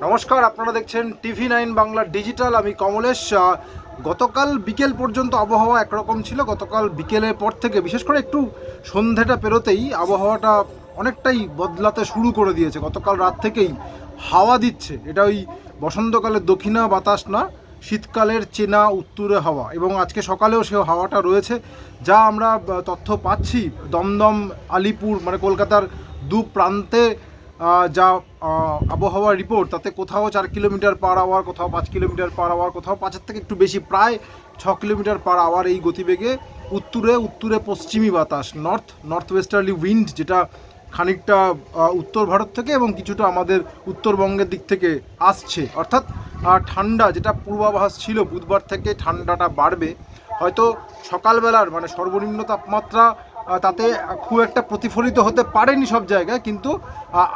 নমস্কার, আপনারা দেখছেন TV9 বাংলা ডিজিটাল। আমি কমলেশ। গতকাল বিকেল পর্যন্ত আবহাওয়া একরকম ছিল। গতকাল বিকেলের পর থেকে বিশেষ করে একটু সন্ধ্যেটা পেরোতেই আবহাওয়াটা অনেকটাই বদলাতে শুরু করে দিয়েছে। গতকাল রাত থেকেই হাওয়া দিচ্ছে। এটা ওই বসন্তকালের দক্ষিণা বাতাস না, শীতকালের চেনা উত্তুরে হাওয়া, এবং আজকে সকালেও সে হাওয়াটা রয়েছে। যা আমরা তথ্য পাচ্ছি, দমদম আলিপুর মানে কলকাতার দু প্রান্তে যা আবহাওয়া রিপোর্ট, তাতে কোথাও 4 কিলোমিটার পার আওয়ার, কোথাও 5 কিলোমিটার পার আওয়ার, কোথাও 5-এর থেকে একটু বেশি, প্রায় 6 কিলোমিটার পার আওয়ার এই গতিবেগে উত্তরে পশ্চিমী বাতাস, নর্থ ওয়েস্টার্লি উইন্ড, যেটা খানিকটা উত্তর ভারত থেকে এবং কিছুটা আমাদের উত্তরবঙ্গের দিক থেকে আসছে। অর্থাৎ ঠান্ডা, যেটা পূর্বাভাস ছিল বুধবার থেকে ঠান্ডাটা বাড়বে। হয়তো সকালবেলার মানে সর্বনিম্ন তাপমাত্রা তাতে খুব একটা প্রতিফলিত হতে পারেনি সব জায়গায়, কিন্তু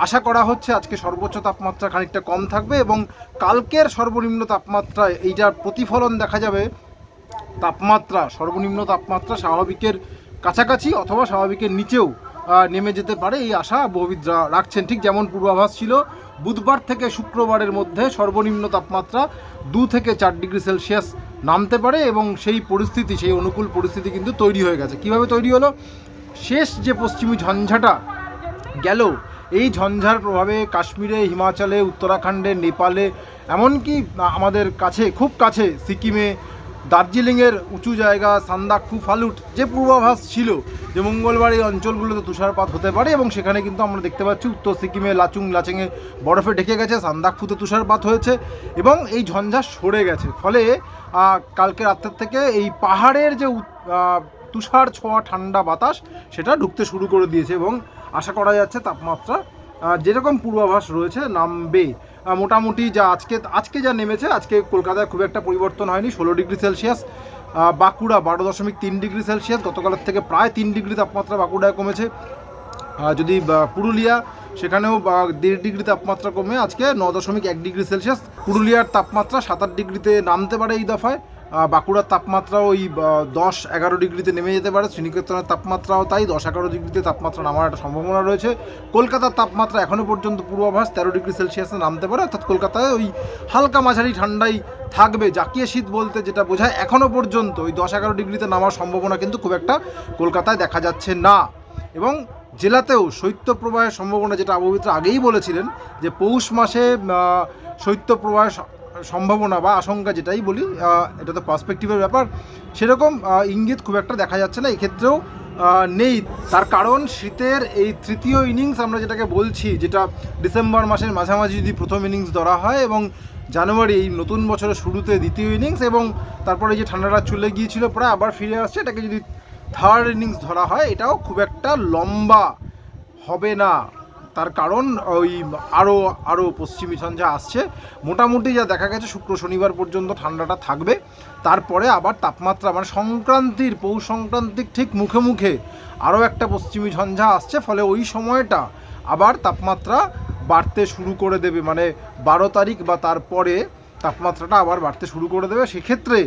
আশা করা হচ্ছে আজকে সর্বোচ্চ তাপমাত্রা খানিকটা কম থাকবে এবং কালকের সর্বনিম্ন তাপমাত্রায় এইটার প্রতিফলন দেখা যাবে। সর্বনিম্ন তাপমাত্রা স্বাভাবিকের কাছাকাছি অথবা স্বাভাবিকের নিচেও নেমে যেতে পারে, এই আশা আবহাওয়িদরা রাখছেন। ঠিক যেমন পূর্বাভাস ছিল বুধবার থেকে শুক্রবারের মধ্যে সর্বনিম্ন তাপমাত্রা 2 থেকে 4 ডিগ্রি সেলসিয়াস নামতে পারে, এবং সেই অনুকূল পরিস্থিতি কিন্তু তৈরি হয়ে গেছে। কিভাবে তৈরি হলো? শেষ যে পশ্চিমী ঝঞ্ঝাটা গেল, এই ঝঞ্ঝার প্রভাবে কাশ্মীরে, হিমাচলে, উত্তরাখণ্ডে, নেপালে, এমনকি আমাদের কাছে, খুব কাছে সিকিমে, দার্জিলিংয়ের উঁচু জায়গা সান্দাকফু, ফালুট, যে পূর্বাভাস ছিল যে মঙ্গলবার এই অঞ্চলগুলোতে তুষারপাত হতে পারে, এবং সেখানে কিন্তু আমরা দেখতে পাচ্ছি উত্তর সিকিমে লাচেংয়ে বরফে ঢেকে গেছে, সান্দাকফুতে তুষারপাত হয়েছে এবং এই ঝঞ্ঝা সরে গেছে। ফলে কালকে রাতের থেকে এই পাহাড়ের যে তুষার ছোঁয়া ঠান্ডা বাতাস, সেটা ঢুকতে শুরু করে দিয়েছে এবং আশা করা যাচ্ছে তাপমাত্রা যেরকম পূর্বাভাস রয়েছে নামবে। মোটামুটি যা আজকে যা নেমেছে, আজকে কলকাতায় খুব একটা পরিবর্তন হয়নি, 16 degree Celsius. Bankura 12.3 degree Celsius, গতকালের থেকে প্রায় 3 ডিগ্রি তাপমাত্রা বাঁকুড়ায় কমেছে। যদি পুরুলিয়া, সেখানেও 1.5 ডিগ্রি তাপমাত্রা কমে আজকে 9.1 ডিগ্রি সেলসিয়াস। পুরুলিয়ার তাপমাত্রা 7-8 ডিগ্রিতে নামতে পারে এই দফায়। বাঁকুড়ার তাপমাত্রা ওই 10-11 ডিগ্রিতে নেমে যেতে পারে। শ্রীনিকেতনের তাপমাত্রাও তাই 10-11 ডিগ্রিতে তাপমাত্রা নামার একটা সম্ভাবনা রয়েছে। কলকাতার তাপমাত্রা এখনও পর্যন্ত পূর্বাভাস 13 ডিগ্রি সেলসিয়াসে নামতে পারে, অর্থাৎ কলকাতায় ওই হালকা মাঝারি ঠান্ডাই থাকবে। জাকিয়ে শীত বলতে যেটা বোঝায়, এখনও পর্যন্ত ওই 10-11 ডিগ্রিতে নামার সম্ভাবনা কিন্তু খুব একটা কলকাতায় দেখা যাচ্ছে না। এবং জেলাতেও শৈত্যপ্রবাহের সম্ভাবনা, যেটা আবহাওয়িদরা আগেই বলেছিলেন যে পৌষ মাসে শৈত্যপ্রবাহের সম্ভাবনা বা আশঙ্কা, যেটাই বলি, এটা তো পার্সপেক্টিভের ব্যাপার, সেরকম ইঙ্গিত খুব একটা দেখা যাচ্ছে না এক্ষেত্রেও নেই। তার কারণ শীতের এই তৃতীয় ইনিংস আমরা যেটাকে বলছি, যেটা ডিসেম্বর মাসের মাঝামাঝি যদি প্রথম ইনিংস ধরা হয় এবং জানুয়ারি এই নতুন বছরের শুরুতে দ্বিতীয় ইনিংস, এবং তারপরে যে ঠান্ডাটা চলে গিয়েছিল প্রায় আবার ফিরে আসছে, এটাকে যদি থার্ড ইনিংস ধরা হয়, এটাও খুব একটা লম্বা হবে না। তার কারণ ওই আরও পশ্চিমী ঝঞ্ঝা আসছে। মোটামুটি যা দেখা গেছে শুক্র শনিবার পর্যন্ত ঠান্ডাটা থাকবে। তারপরে আবার তাপমাত্রা মানে পৌষ সংক্রান্তির ঠিক মুখে আরও একটা পশ্চিমী ঝঞ্ঝা আসছে, ফলে ওই সময়টা আবার তাপমাত্রা বাড়তে শুরু করে দেবে। মানে 12 তারিখ বা তারপরে তাপমাত্রাটা আবার বাড়তে শুরু করে দেবে। সেক্ষেত্রে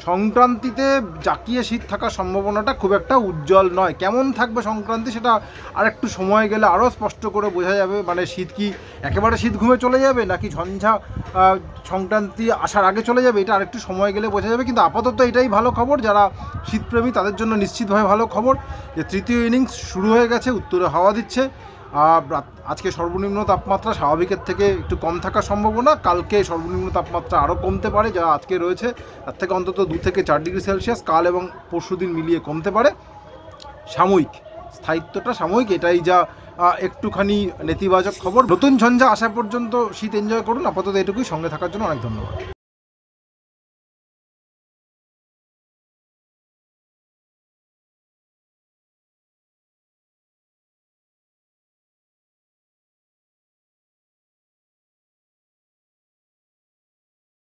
সংক্রান্তিতে জাকিয়ে শীত থাকার সম্ভাবনাটা খুব একটা উজ্জ্বল নয়। কেমন থাকবে সংক্রান্তি, সেটা আর একটু সময় গেলে আরও স্পষ্ট করে বোঝা যাবে। মানে শীত কি একেবারে শীত ঘুমে চলে যাবে, নাকি ঝঞ্ঝা সংক্রান্তি আসার আগে চলে যাবে, এটা আরেকটু সময় গেলে বোঝা যাবে। কিন্তু আপাতত এটাই ভালো খবর, যারা শীতপ্রেমী তাদের জন্য নিশ্চিতভাবে ভালো খবর যে তৃতীয় ইনিংস শুরু হয়ে গেছে, উত্তরে হাওয়া দিচ্ছে। আজকে সর্বনিম্ন তাপমাত্রা স্বাভাবিকের থেকে একটু কম থাকার সম্ভাবনা। কালকে সর্বনিম্ন তাপমাত্রা আরও কমতে পারে, যা আজকে রয়েছে তার থেকে অন্তত 2 থেকে 4 ডিগ্রি সেলসিয়াস কাল এবং পরশুদিন মিলিয়ে কমতে পারে। স্থায়িত্বটা সাময়িক, এটাই যা একটুখানি নেতিবাচক খবর। নতুন ঝঞ্ঝা আসা পর্যন্ত শীত এনজয় করুন। আপাতত এটুকুই। সঙ্গে থাকার জন্য অনেক ধন্যবাদ।